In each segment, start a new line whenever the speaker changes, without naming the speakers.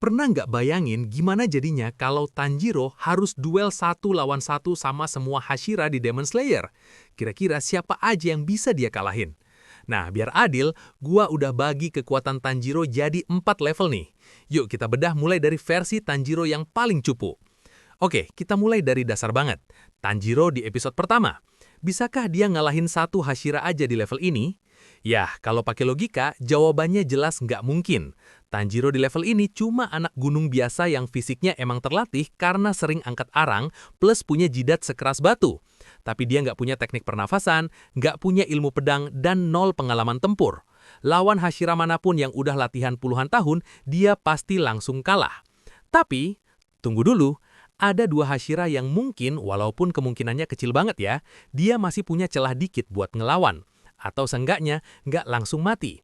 Pernah nggak bayangin gimana jadinya kalau Tanjiro harus duel 1 lawan 1 sama semua Hashira di Demon Slayer? Kira-kira siapa aja yang bisa dia kalahin? Nah, biar adil, gua udah bagi kekuatan Tanjiro jadi 4 level nih. Yuk kita bedah mulai dari versi Tanjiro yang paling cupu. Oke, kita mulai dari dasar banget. Tanjiro di episode pertama. Bisakah dia ngalahin satu Hashira aja di level ini? Yah, kalau pakai logika, jawabannya jelas nggak mungkin. Tanjiro di level ini cuma anak gunung biasa yang fisiknya emang terlatih karena sering angkat arang plus punya jidat sekeras batu. Tapi dia nggak punya teknik pernafasan, nggak punya ilmu pedang, dan nol pengalaman tempur. Lawan Hashira manapun yang udah latihan puluhan tahun, dia pasti langsung kalah. Tapi, tunggu dulu. Ada 2 Hashira yang mungkin, walaupun kemungkinannya kecil banget ya, dia masih punya celah dikit buat ngelawan. Atau seenggaknya nggak langsung mati.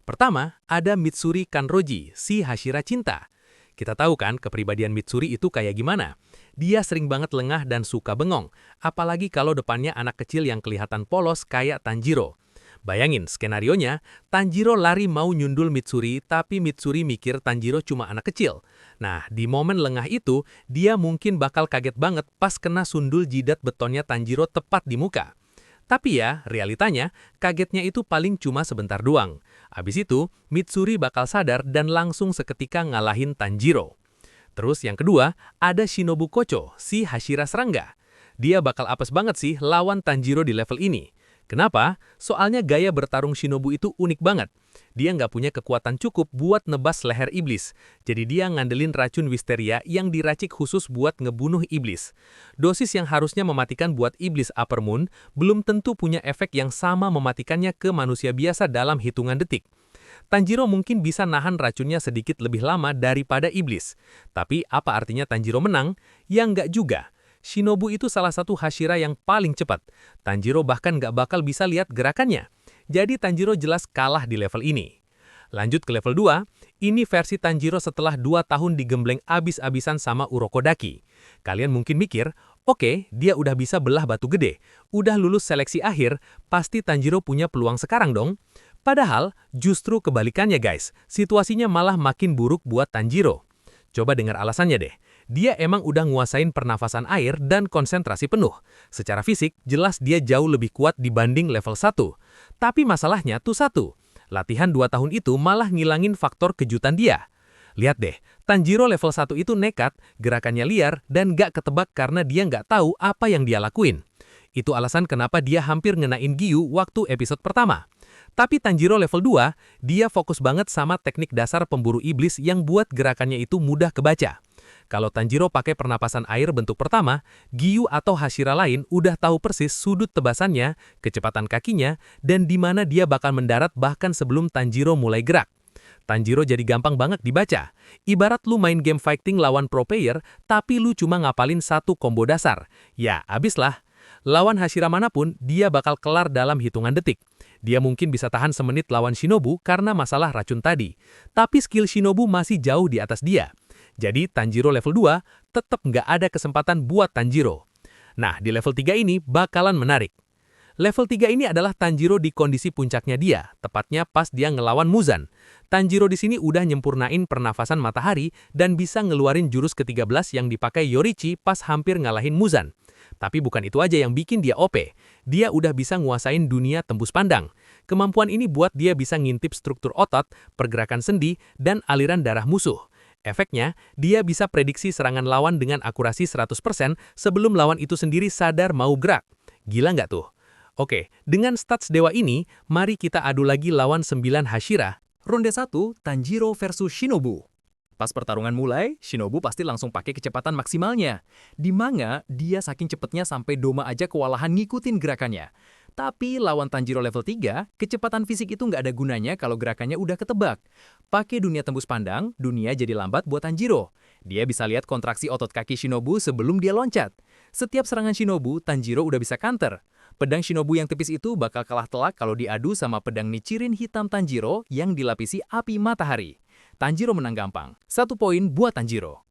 Pertama, ada Mitsuri Kanroji, si Hashira cinta. Kita tahu kan kepribadian Mitsuri itu kayak gimana. Dia sering banget lengah dan suka bengong, apalagi kalau depannya anak kecil yang kelihatan polos kayak Tanjiro. Bayangin skenarionya, Tanjiro lari mau nyundul Mitsuri, tapi Mitsuri mikir Tanjiro cuma anak kecil. Nah, di momen lengah itu, dia mungkin bakal kaget banget pas kena sundul jidat betonnya Tanjiro tepat di muka. Tapi ya, realitanya, kagetnya itu paling cuma sebentar doang. Abis itu, Mitsuri bakal sadar dan langsung seketika ngalahin Tanjiro. Terus yang kedua, ada Shinobu Kocho, si Hashira serangga. Dia bakal apes banget sih lawan Tanjiro di level ini. Kenapa? Soalnya gaya bertarung Shinobu itu unik banget. Dia nggak punya kekuatan cukup buat nebas leher iblis. Jadi dia ngandelin racun wisteria yang diracik khusus buat ngebunuh iblis. Dosis yang harusnya mematikan buat iblis Upper Moon belum tentu punya efek yang sama mematikannya ke manusia biasa dalam hitungan detik. Tanjiro mungkin bisa nahan racunnya sedikit lebih lama daripada iblis. Tapi apa artinya Tanjiro menang? Ya nggak juga. Shinobu itu salah satu Hashira yang paling cepat. Tanjiro bahkan nggak bakal bisa lihat gerakannya. Jadi Tanjiro jelas kalah di level ini. Lanjut ke level 2, ini versi Tanjiro setelah 2 tahun digembleng abis-abisan sama Urokodaki. Kalian mungkin mikir, oke, dia udah bisa belah batu gede, udah lulus seleksi akhir, pasti Tanjiro punya peluang sekarang dong. Padahal, justru kebalikannya guys, situasinya malah makin buruk buat Tanjiro. Coba dengar alasannya deh. Dia emang udah nguasain pernafasan air dan konsentrasi penuh. Secara fisik, jelas dia jauh lebih kuat dibanding level 1. Tapi masalahnya tuh satu. Latihan 2 tahun itu malah ngilangin faktor kejutan dia. Lihat deh, Tanjiro level 1 itu nekat, gerakannya liar, dan gak ketebak karena dia nggak tahu apa yang dia lakuin. Itu alasan kenapa dia hampir ngenain Giyu waktu episode pertama. Tapi Tanjiro level 2, dia fokus banget sama teknik dasar pemburu iblis yang buat gerakannya itu mudah kebaca. Kalau Tanjiro pakai pernapasan air bentuk pertama, Giyu atau Hashira lain udah tahu persis sudut tebasannya, kecepatan kakinya, dan di mana dia bakal mendarat bahkan sebelum Tanjiro mulai gerak. Tanjiro jadi gampang banget dibaca. Ibarat lu main game fighting lawan pro player, tapi lu cuma ngapalin satu combo dasar. Ya, abislah. Lawan Hashira manapun, dia bakal kelar dalam hitungan detik. Dia mungkin bisa tahan semenit lawan Shinobu karena masalah racun tadi. Tapi skill Shinobu masih jauh di atas dia. Jadi Tanjiro level 2 tetap nggak ada kesempatan buat Tanjiro. Nah, di level 3 ini bakalan menarik. Level 3 ini adalah Tanjiro di kondisi puncaknya dia, tepatnya pas dia ngelawan Muzan. Tanjiro di sini udah nyempurnain pernafasan matahari dan bisa ngeluarin jurus ke-13 yang dipakai Yorichi pas hampir ngalahin Muzan. Tapi bukan itu aja yang bikin dia OP. Dia udah bisa nguasain dunia tembus pandang. Kemampuan ini buat dia bisa ngintip struktur otot, pergerakan sendi, dan aliran darah musuh. Efeknya, dia bisa prediksi serangan lawan dengan akurasi 100% sebelum lawan itu sendiri sadar mau gerak. Gila nggak tuh? Oke, dengan stats dewa ini, mari kita adu lagi lawan 9 Hashira.
Ronde 1, Tanjiro versus Shinobu. Pas pertarungan mulai, Shinobu pasti langsung pakai kecepatan maksimalnya. Di manga, dia saking cepetnya sampai Doma aja kewalahan ngikutin gerakannya. Tapi lawan Tanjiro level 3, kecepatan fisik itu nggak ada gunanya kalau gerakannya udah ketebak. Pakai dunia tembus pandang, dunia jadi lambat buat Tanjiro. Dia bisa lihat kontraksi otot kaki Shinobu sebelum dia loncat. Setiap serangan Shinobu, Tanjiro udah bisa counter. Pedang Shinobu yang tipis itu bakal kalah telak kalau diadu sama pedang Nichirin hitam Tanjiro yang dilapisi api matahari. Tanjiro menang gampang. 1 poin buat Tanjiro.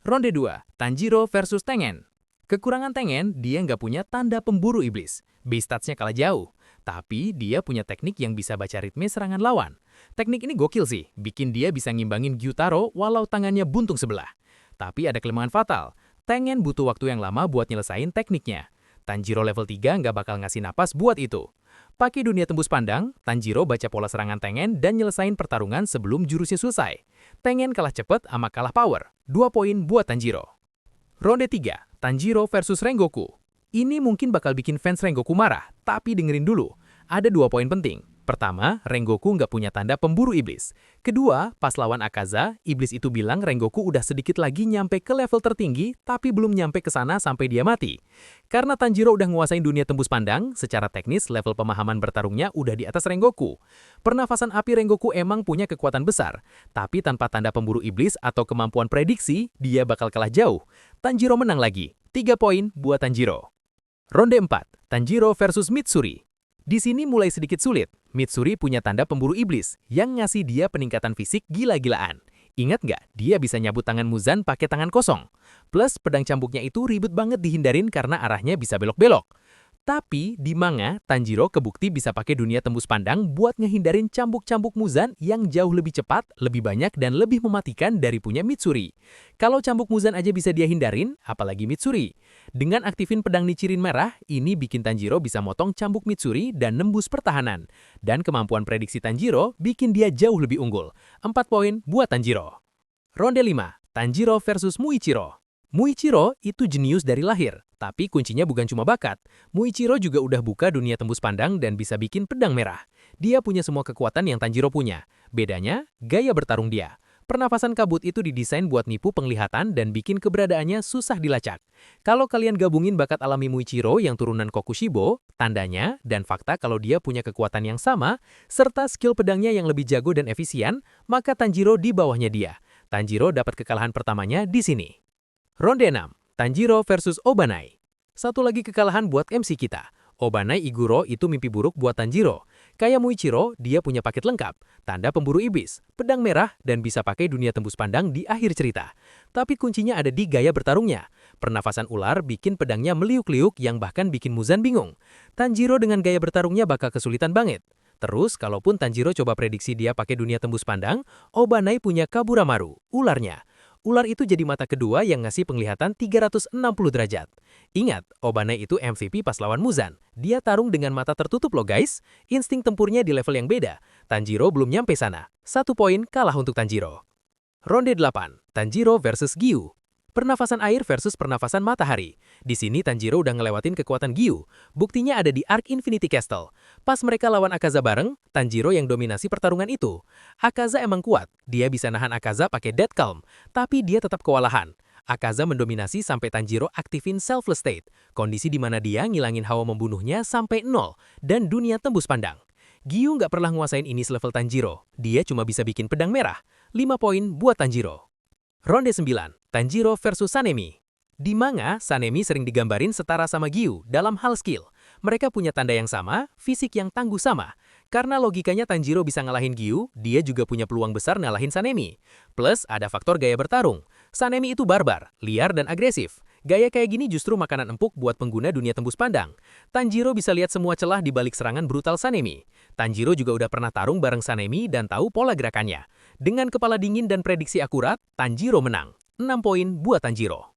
Ronde 2, Tanjiro versus Tengen. Kekurangan Tengen, dia nggak punya tanda pemburu iblis. Base statsnya kalah jauh. Tapi dia punya teknik yang bisa baca ritme serangan lawan. Teknik ini gokil sih, bikin dia bisa ngimbangin Gyutaro walau tangannya buntung sebelah. Tapi ada kelemahan fatal, Tengen butuh waktu yang lama buat nyelesain tekniknya. Tanjiro level 3 nggak bakal ngasih napas buat itu. Pakai dunia tembus pandang, Tanjiro baca pola serangan Tengen dan nyelesain pertarungan sebelum jurusnya selesai. Tengen kalah cepet sama kalah power. 2 poin buat Tanjiro. Ronde 3, Tanjiro versus Rengoku. Ini mungkin bakal bikin fans Rengoku marah, tapi dengerin dulu. Ada 2 poin penting. Pertama, Rengoku nggak punya tanda pemburu iblis. Kedua, pas lawan Akaza, iblis itu bilang Rengoku udah sedikit lagi nyampe ke level tertinggi, tapi belum nyampe ke sana sampai dia mati. Karena Tanjiro udah nguasain dunia tembus pandang, secara teknis level pemahaman bertarungnya udah di atas Rengoku. Pernafasan api Rengoku emang punya kekuatan besar, tapi tanpa tanda pemburu iblis atau kemampuan prediksi, dia bakal kalah jauh. Tanjiro menang lagi. 3 poin buat Tanjiro. Ronde 4, Tanjiro versus Mitsuri. Di sini mulai sedikit sulit. Mitsuri punya tanda pemburu iblis yang ngasih dia peningkatan fisik gila-gilaan. Ingat nggak, dia bisa nyabut tangan Muzan pakai tangan kosong. Plus, pedang cambuknya itu ribet banget dihindarin karena arahnya bisa belok-belok. Tapi, di manga, Tanjiro kebukti bisa pakai dunia tembus pandang buat ngehindarin cambuk-cambuk Muzan yang jauh lebih cepat, lebih banyak, dan lebih mematikan dari punya Mitsuri. Kalau cambuk Muzan aja bisa dia hindarin, apalagi Mitsuri. Dengan aktifin pedang Nichirin merah, ini bikin Tanjiro bisa motong cambuk Mitsuri dan nembus pertahanan. Dan kemampuan prediksi Tanjiro bikin dia jauh lebih unggul. 4 poin buat Tanjiro. Ronde 5, Tanjiro versus Muichiro. Muichiro itu jenius dari lahir, tapi kuncinya bukan cuma bakat. Muichiro juga udah buka dunia tembus pandang dan bisa bikin pedang merah. Dia punya semua kekuatan yang Tanjiro punya. Bedanya, gaya bertarung dia. Pernafasan kabut itu didesain buat nipu penglihatan dan bikin keberadaannya susah dilacak. Kalau kalian gabungin bakat alami Muichiro yang turunan Kokushibo, tandanya, dan fakta kalau dia punya kekuatan yang sama, serta skill pedangnya yang lebih jago dan efisien, maka Tanjiro di bawahnya dia. Tanjiro dapat kekalahan pertamanya di sini. Ronde 6, Tanjiro versus Obanai. Satu lagi kekalahan buat MC kita. Obanai Iguro itu mimpi buruk buat Tanjiro. Kayak Muichiro, dia punya paket lengkap, tanda pemburu iblis, pedang merah, dan bisa pakai dunia tembus pandang di akhir cerita. Tapi kuncinya ada di gaya bertarungnya. Pernafasan ular bikin pedangnya meliuk-liuk yang bahkan bikin Muzan bingung. Tanjiro dengan gaya bertarungnya bakal kesulitan banget. Terus, kalaupun Tanjiro coba prediksi dia pakai dunia tembus pandang, Obanai punya Kaburamaru, ularnya. Ular itu jadi mata kedua yang ngasih penglihatan 360 derajat. Ingat, Obanai itu MVP pas lawan Muzan. Dia tarung dengan mata tertutup loh guys. Insting tempurnya di level yang beda. Tanjiro belum nyampe sana. 1 poin kalah untuk Tanjiro. Ronde 8, Tanjiro versus Giyu. Pernafasan air versus pernafasan matahari. Di sini Tanjiro udah ngelewatin kekuatan Giyu. Buktinya ada di Arc Infinity Castle. Pas mereka lawan Akaza bareng, Tanjiro yang dominasi pertarungan itu. Akaza emang kuat, dia bisa nahan Akaza pakai Dead Calm, tapi dia tetap kewalahan. Akaza mendominasi sampai Tanjiro aktifin Selfless State, kondisi di mana dia ngilangin hawa membunuhnya sampai 0, dan dunia tembus pandang. Giyu nggak pernah nguasain ini selevel Tanjiro, dia cuma bisa bikin pedang merah. 5 poin buat Tanjiro. Ronde 9, Tanjiro versus Sanemi. Di manga, Sanemi sering digambarin setara sama Giyu dalam hal skill. Mereka punya tanda yang sama, fisik yang tangguh sama. Karena logikanya Tanjiro bisa ngalahin Giyu, dia juga punya peluang besar ngalahin Sanemi. Plus, ada faktor gaya bertarung. Sanemi itu barbar, liar dan agresif. Gaya kayak gini justru makanan empuk buat pengguna dunia tembus pandang. Tanjiro bisa lihat semua celah di balik serangan brutal Sanemi. Tanjiro juga udah pernah tarung bareng Sanemi dan tahu pola gerakannya. Dengan kepala dingin dan prediksi akurat, Tanjiro menang. 6 poin buat Tanjiro.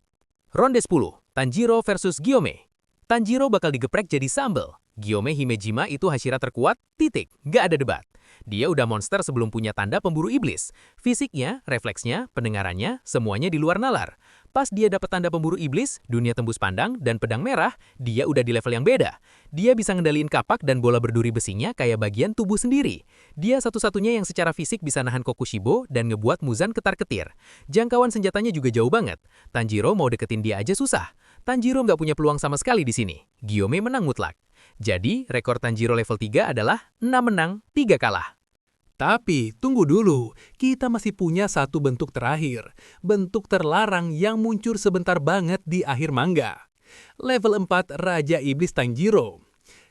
Ronde 10, Tanjiro versus Gyome. Tanjiro bakal digeprek jadi sambel. Gyome Himejima itu Hashira terkuat, titik. Gak ada debat. Dia udah monster sebelum punya tanda pemburu iblis. Fisiknya, refleksnya, pendengarannya, semuanya di luar nalar. Pas dia dapat tanda pemburu iblis, dunia tembus pandang, dan pedang merah, dia udah di level yang beda. Dia bisa ngendaliin kapak dan bola berduri besinya kayak bagian tubuh sendiri. Dia satu-satunya yang secara fisik bisa nahan Kokushibo dan ngebuat Muzan ketar-ketir. Jangkauan senjatanya juga jauh banget. Tanjiro mau deketin dia aja susah. Tanjiro nggak punya peluang sama sekali di sini. Gyome menang mutlak. Jadi, rekor Tanjiro level 3 adalah 6 menang, 3 kalah.
Tapi, tunggu dulu, kita masih punya satu bentuk terakhir. Bentuk terlarang yang muncul sebentar banget di akhir manga. Level 4 Raja Iblis Tanjiro.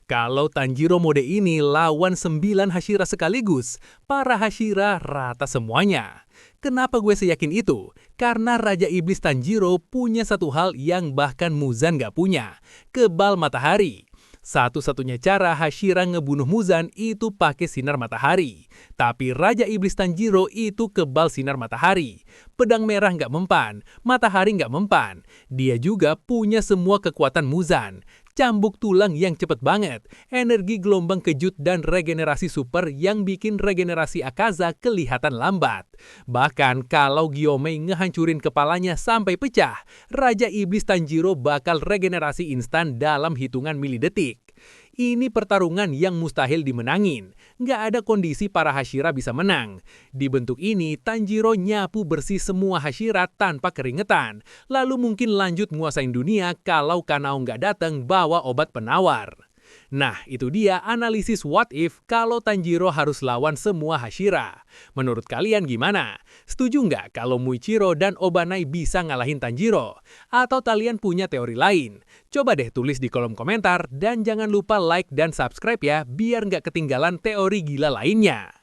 Kalau Tanjiro mode ini lawan 9 Hashira sekaligus, para Hashira rata semuanya. Kenapa gue seyakin itu? Karena Raja Iblis Tanjiro punya satu hal yang bahkan Muzan gak punya. Kebal matahari. Satu-satunya cara Hashira ngebunuh Muzan itu pakai sinar matahari. Tapi Raja Iblis Tanjiro itu kebal sinar matahari. Pedang merah nggak mempan, matahari nggak mempan. Dia juga punya semua kekuatan Muzan. Cambuk tulang yang cepet banget, energi gelombang kejut dan regenerasi super yang bikin regenerasi Akaza kelihatan lambat. Bahkan kalau Gyomei ngehancurin kepalanya sampai pecah, Raja Iblis Tanjiro bakal regenerasi instan dalam hitungan milidetik. Ini pertarungan yang mustahil dimenangin. Nggak ada kondisi para Hashira bisa menang. Di bentuk ini, Tanjiro nyapu bersih semua Hashira tanpa keringetan. Lalu mungkin lanjut nguasain dunia kalau Kanao nggak datang bawa obat penawar. Nah, itu dia analisis what if kalau Tanjiro harus lawan semua Hashira. Menurut kalian gimana? Setuju nggak kalau Muichiro dan Obanai bisa ngalahin Tanjiro? Atau kalian punya teori lain? Coba deh tulis di kolom komentar dan jangan lupa like dan subscribe ya biar nggak ketinggalan teori gila lainnya.